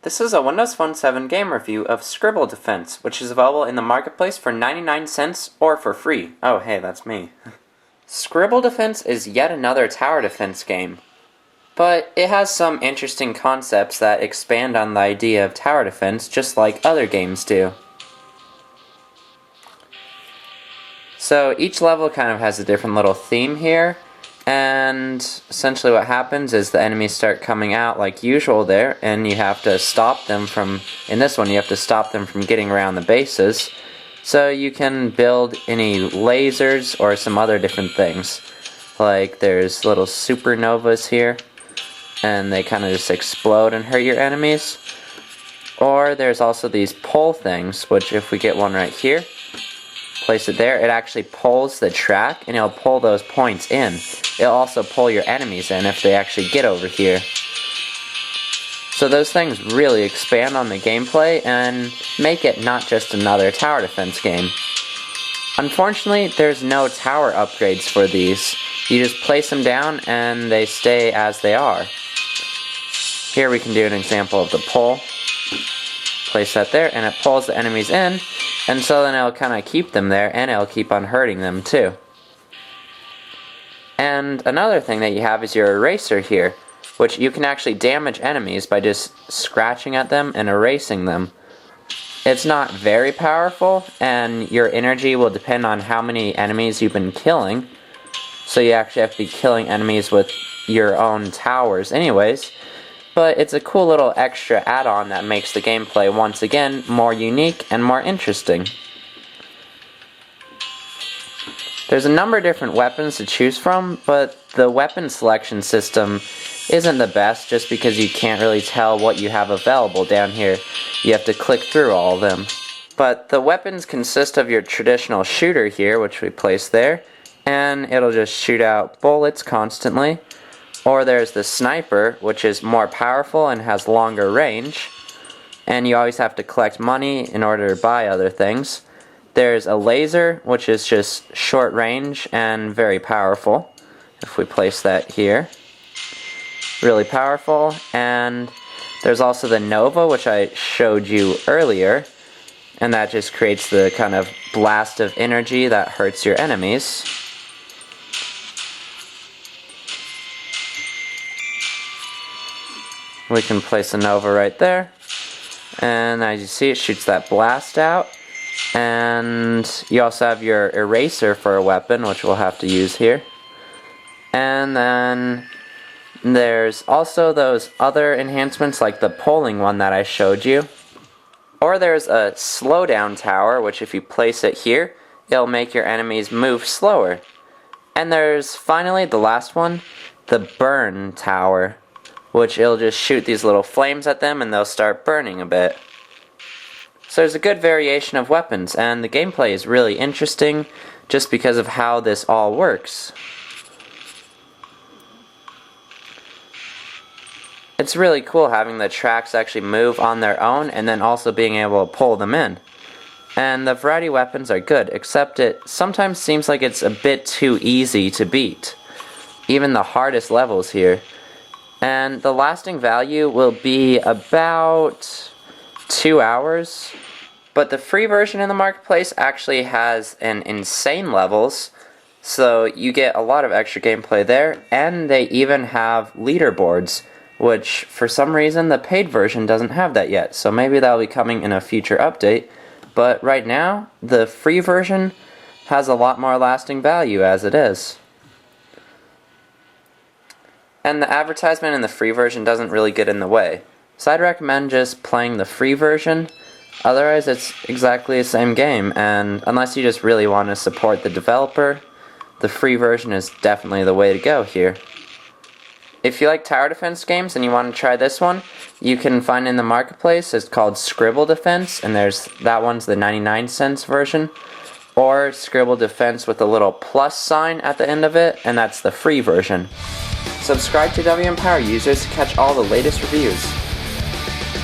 This is a Windows Phone 7 game review of Scribble Defense, which is available in the marketplace for 99 cents or for free. Oh, hey, that's me. Scribble Defense is yet another tower defense game, but it has some interesting concepts that expand on the idea of tower defense just like other games do. So each level kind of has a different little theme here. And essentially what happens is the enemies start coming out like usual there, and you have to stop them from, in this one you have to stop them from getting around the bases. So you can build any lasers or some other different things. Like there's little supernovas here, and they kind of just explode and hurt your enemies. Or there's also these pole things, which if we get one right here, place it there, it actually pulls the track and it'll pull those points in. It'll also pull your enemies in if they actually get over here. So those things really expand on the gameplay and make it not just another tower defense game. Unfortunately, there's no tower upgrades for these. You just place them down and they stay as they are. Here we can do an example of the pull. Place that there and it pulls the enemies in. And so then it'll kind of keep them there, and it'll keep on hurting them too. And another thing that you have is your eraser here, which you can actually damage enemies by just scratching at them and erasing them. It's not very powerful, and your energy will depend on how many enemies you've been killing. So you actually have to be killing enemies with your own towers anyways. But it's a cool little extra add-on that makes the gameplay once again more unique and more interesting. There's a number of different weapons to choose from, but the weapon selection system isn't the best just because you can't really tell what you have available down here. You have to click through all of them. But the weapons consist of your traditional shooter here, which we place there, and it'll just shoot out bullets constantly. Or there's the sniper, which is more powerful and has longer range, and you always have to collect money in order to buy other things. There's a laser, which is just short range and very powerful. If we place that here, really powerful. And there's also the Nova, which I showed you earlier, and that just creates the kind of blast of energy that hurts your enemies. We can place a Nova right there, and as you see, it shoots that blast out. And you also have your eraser for a weapon, which we'll have to use here. And then there's also those other enhancements like the polling one that I showed you. Or there's a slowdown tower, which if you place it here, it'll make your enemies move slower. And there's finally the last one, the burn tower, which it'll just shoot these little flames at them and they'll start burning a bit. So there's a good variation of weapons, and the gameplay is really interesting just because of how this all works. It's really cool having the tracks actually move on their own and then also being able to pull them in. And the variety of weapons are good, except it sometimes seems like it's a bit too easy to beat. Even the hardest levels here. And the lasting value will be about 2 hours. But the free version in the marketplace actually has an insane levels. So you get a lot of extra gameplay there. And they even have leaderboards, which for some reason the paid version doesn't have that yet. So maybe that'll be coming in a future update. But right now, the free version has a lot more lasting value as it is. And the advertisement in the free version doesn't really get in the way. So I'd recommend just playing the free version. Otherwise it's exactly the same game, and unless you just really want to support the developer, the free version is definitely the way to go here. If you like tower defense games and you want to try this one, you can find it in the marketplace. It's called Scribble Defense, and that one's the 99 cents version. Or Scribble Defense with a little plus sign at the end of it, and that's the free version. Subscribe to WM Power users to catch all the latest reviews.